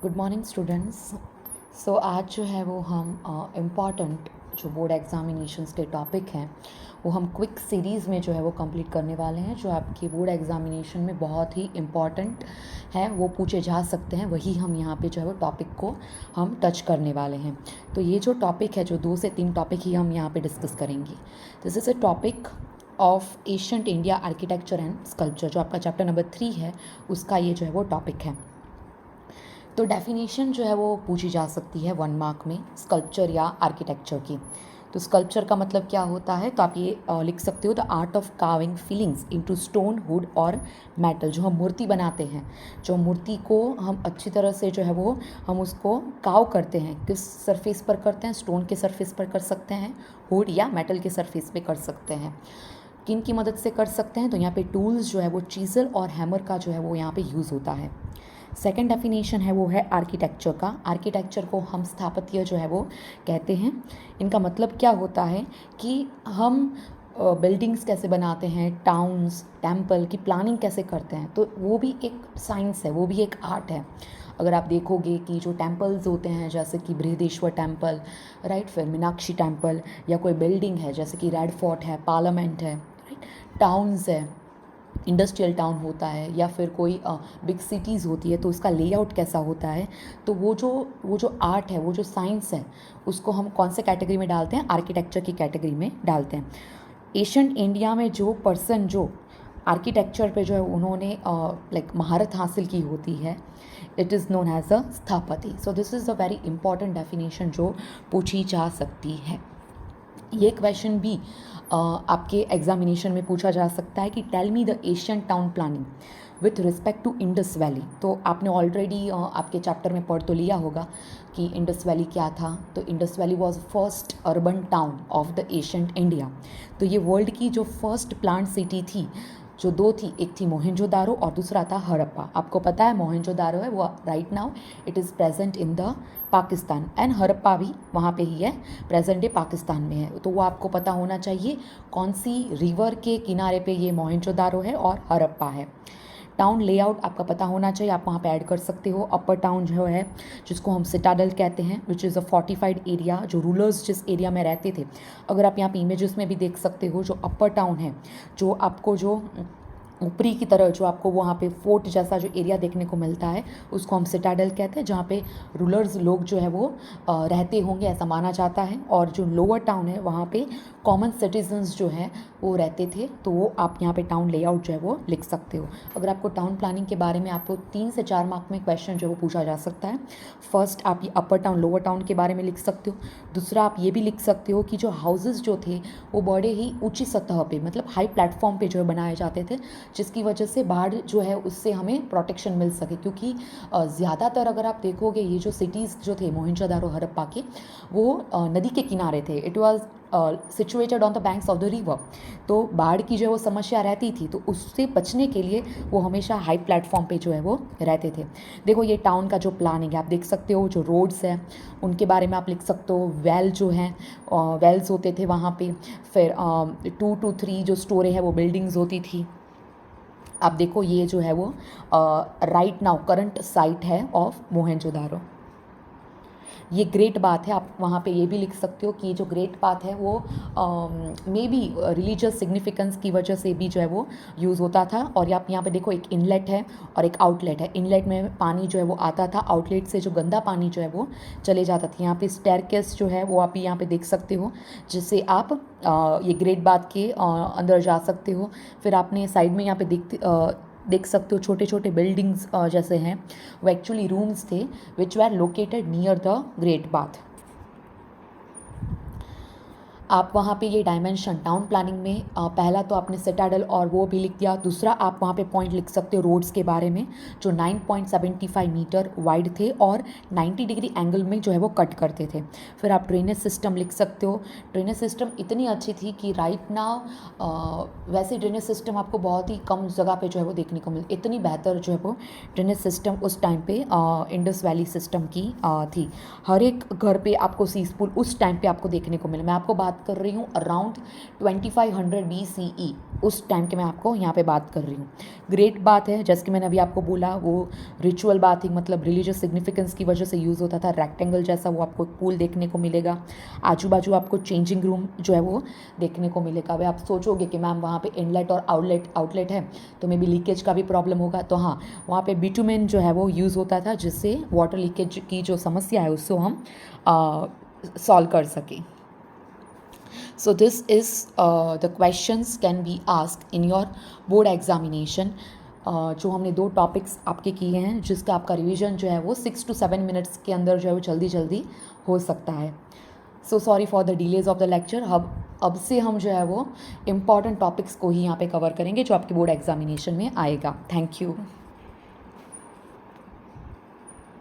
Good morning students. सो आज जो है वो हम इम्पॉर्टेंट जो बोर्ड एग्ज़ामिनेशंस के टॉपिक हैं वो हम क्विक सीरीज़ में जो है वो कंप्लीट करने वाले हैं, जो आपके बोर्ड एग्ज़ामिनेशन में बहुत ही इम्पॉर्टेंट है, वो पूछे जा सकते हैं। वही हम यहाँ पे जो है वो टॉपिक को हम टच करने वाले हैं। तो ये जो टॉपिक है, जो 2 से 3 टॉपिक ही हम यहाँ पे डिस्कस करेंगे। This is a topic of ancient India architecture and sculpture, जो आपका चैप्टर नंबर 3 है, उसका ये जो है वो टॉपिक है। तो डेफिनेशन जो है वो पूछी जा सकती है 1 मार्क में स्कल्पचर या आर्किटेक्चर की। तो स्कल्पचर का मतलब क्या होता है, तो आप ये लिख सकते हो the art of carving feelings into stone, would और मेटल। जो हम मूर्ति बनाते हैं, जो मूर्ति को हम अच्छी तरह से जो है वो हम उसको काव करते हैं, किस सरफेस पर करते हैं, स्टोन के सरफेस पर कर सकते हैं, वुड या मेटल के सरफेस पे कर सकते हैं। किन की मदद से कर सकते हैं, तो यहाँ पे टूल्स जो है वो चीज़ल और हैमर का जो है वो यहाँ पे यूज़ होता है। सेकेंड डेफिनेशन है वो है आर्किटेक्चर का। आर्किटेक्चर को हम स्थापत्य जो है वो कहते हैं। इनका मतलब क्या होता है कि हम बिल्डिंग्स कैसे बनाते हैं, टाउन्स, टेम्पल की प्लानिंग कैसे करते हैं, तो वो भी एक साइंस है, वो भी एक आर्ट है। अगर आप देखोगे कि जो टेम्पल्स होते हैं जैसे कि बृहदेश्वर टेम्पल, राइट, फिर मीनाक्षी टेम्पल, या कोई बिल्डिंग है जैसे कि रेड फोर्ट है, पार्लियामेंट है, राइट, टाउन्स है, इंडस्ट्रियल टाउन होता है, या फिर कोई बिग सिटीज़ होती है, तो उसका लेआउट कैसा होता है, तो वो जो आर्ट है, वो जो साइंस है, उसको हम कौन से कैटेगरी में डालते हैं, आर्किटेक्चर की कैटेगरी में डालते हैं। एशियंट इंडिया में जो पर्सन जो आर्किटेक्चर पे जो है उन्होंने लाइक महारत हासिल की होती है, it is known as a स्थापति। So this is a very important definition जो पूछी जा सकती है। ये क्वेश्चन भी आपके एग्जामिनेशन में पूछा जा सकता है कि tell me the Asian town planning with respect to Indus valley. तो आपने ऑलरेडी आपके चैप्टर में पढ़ तो लिया होगा कि इंडस वैली क्या था। तो Indus valley was first urban town of the ancient India. तो ये वर्ल्ड की जो फर्स्ट प्लांट सिटी थी, जो 2 थी, एक थी मोहनजोदारो और दूसरा था हड़प्पा। आपको पता है मोहनजोदारो है वो right now it is present in the Pakistan, and Harappa भी वहाँ पे ही है, प्रेजेंट डे पाकिस्तान में है। तो वो आपको पता होना चाहिए कौन सी रिवर के किनारे पे ये मोहनजोदारो है और हड़प्पा है। टाउन लेआउट आपका पता होना चाहिए, आप वहाँ पे ऐड कर सकते हो। अपर टाउन जो है, जिसको हम सिटाडल कहते हैं, which is a fortified area, जो रूलर्स जिस एरिया में रहते थे। अगर आप यहाँ पे इमेजेस में भी देख सकते हो, जो अपर टाउन है, जो आपको जो ऊपरी की तरह जो आपको वहाँ पे फोर्ट जैसा जो एरिया देखने को मिलता है, उसको हम सिटाडल कहते हैं, जहाँ पे रूलर्स लोग जो है वो रहते होंगे, ऐसा माना जाता है। और जो लोअर टाउन है, वहाँ पे कॉमन सिटीजन्स जो हैं वो रहते थे। तो वो आप यहाँ पे टाउन लेआउट जो है वो लिख सकते हो। अगर आपको टाउन प्लानिंग के बारे में आपको 3 से 4 मार्क में क्वेश्चन जो है वो पूछा जा सकता है। फर्स्ट आप ये अपर टाउन लोअर टाउन के बारे में लिख सकते हो। दूसरा आप ये भी लिख सकते हो कि जो हाउसेस जो थे वो बड़े ही ऊंची सतह पे, मतलब हाई प्लेटफॉर्म पे जो है बनाए जाते थे, जिसकी वजह से बाढ़ जो है उससे हमें प्रोटेक्शन मिल सके। क्योंकि ज़्यादातर अगर आप देखोगे ये जो सिटीज़ जो थे मोहनजोदारो हड़प्पा के, वो नदी के किनारे थे। It was situated on the banks of the river. तो बाढ़ की जो है वो समस्या रहती थी, तो उससे बचने के लिए वो हमेशा हाई प्लेटफॉर्म पे जो है वो रहते थे। देखो ये टाउन का जो प्लानिंग है आप देख सकते हो, जो रोड्स हैं उनके बारे में आप लिख सकते हो। वेल जो हैं, वेल्स होते थे वहाँ पे। फिर 2 to 3 जो स्टोरे है वो बिल्डिंग्स होती थी। आप देखो ये जो है वो राइट नाउ करंट साइट है ऑफ मोहनजोदारो। ये ग्रेट बात है, आप वहाँ पे ये भी लिख सकते हो कि ये जो ग्रेट बात है वो मे बी रिलीजियस सिग्निफिकेंस की वजह से भी जो है वो यूज़ होता था। और आप यहाँ पे देखो एक इनलेट है और एक आउटलेट है। इनलेट में पानी जो है वो आता था, आउटलेट से जो गंदा पानी जो है वो चले जाता था। यहाँ पे स्टेयरकेस जो है वो आप यहाँ पे देख सकते हो, जिससे आप ये ग्रेट बात के अंदर जा सकते हो। फिर आपने साइड में यहाँ पे देख सकते हो छोटे छोटे बिल्डिंग्स जैसे हैं, वो एक्चुअली रूम्स थे which were located near the Great Bath. आप वहाँ पे ये डायमेंशन टाउन प्लानिंग में पहला तो आपने सिटाडल और वो भी लिख दिया। दूसरा आप वहाँ पे पॉइंट लिख सकते हो रोड्स के बारे में, जो 9.75 मीटर वाइड थे और 90 डिग्री एंगल में जो है वो कट करते थे। फिर आप ड्रेनेज सिस्टम लिख सकते हो। ड्रेनेज सिस्टम इतनी अच्छी थी कि राइट नाउ वैसे ड्रेनेज सिस्टम आपको बहुत ही कम जगह पे जो है वो देखने को मिलती, इतनी बेहतर जो है वो ड्रेनेज सिस्टम उस टाइम पे इंडस वैली सिस्टम की थी। हर एक घर पे आपको सीसपुल उस टाइम पे आपको देखने को मिला। मैं आपको बात बात कर रही हूँ अराउंड 2500 BCE, उस टाइम के मैं आपको यहाँ पे बात कर रही हूँ। ग्रेट बात है, जैसे कि मैंने अभी आपको बोला, वो रिचुअल बात ही मतलब रिलीजियस सिग्निफिकेंस की वजह से यूज़ होता था। रेक्टेंगल जैसा वो आपको पूल देखने को मिलेगा, आजू बाजू आपको चेंजिंग रूम जो है वो देखने को मिलेगा। वे आप सोचोगे कि मैम वहाँ पे इनलेट और आउटलेट है तो मे बी लीकेज का भी प्रॉब्लम होगा, तो हाँ, वहाँ पे बिटुमेन जो है वो यूज़ होता था, जिससे वाटर लीकेज की जो समस्या है उसको हम सॉल्व कर सकें। So this is the questions can be asked in your board examination. जो हमने 2 टॉपिक्स आपके किए हैं, जिसका आपका रिवीजन जो है वो 6 to 7 मिनट्स के अंदर जो है वो जल्दी जल्दी हो सकता है। So sorry for the delays of the lecture. अब से हम जो है वो इम्पॉर्टेंट टॉपिक्स को ही यहाँ पे कवर करेंगे जो आपके बोर्ड एग्जामिनेशन में आएगा। Thank you.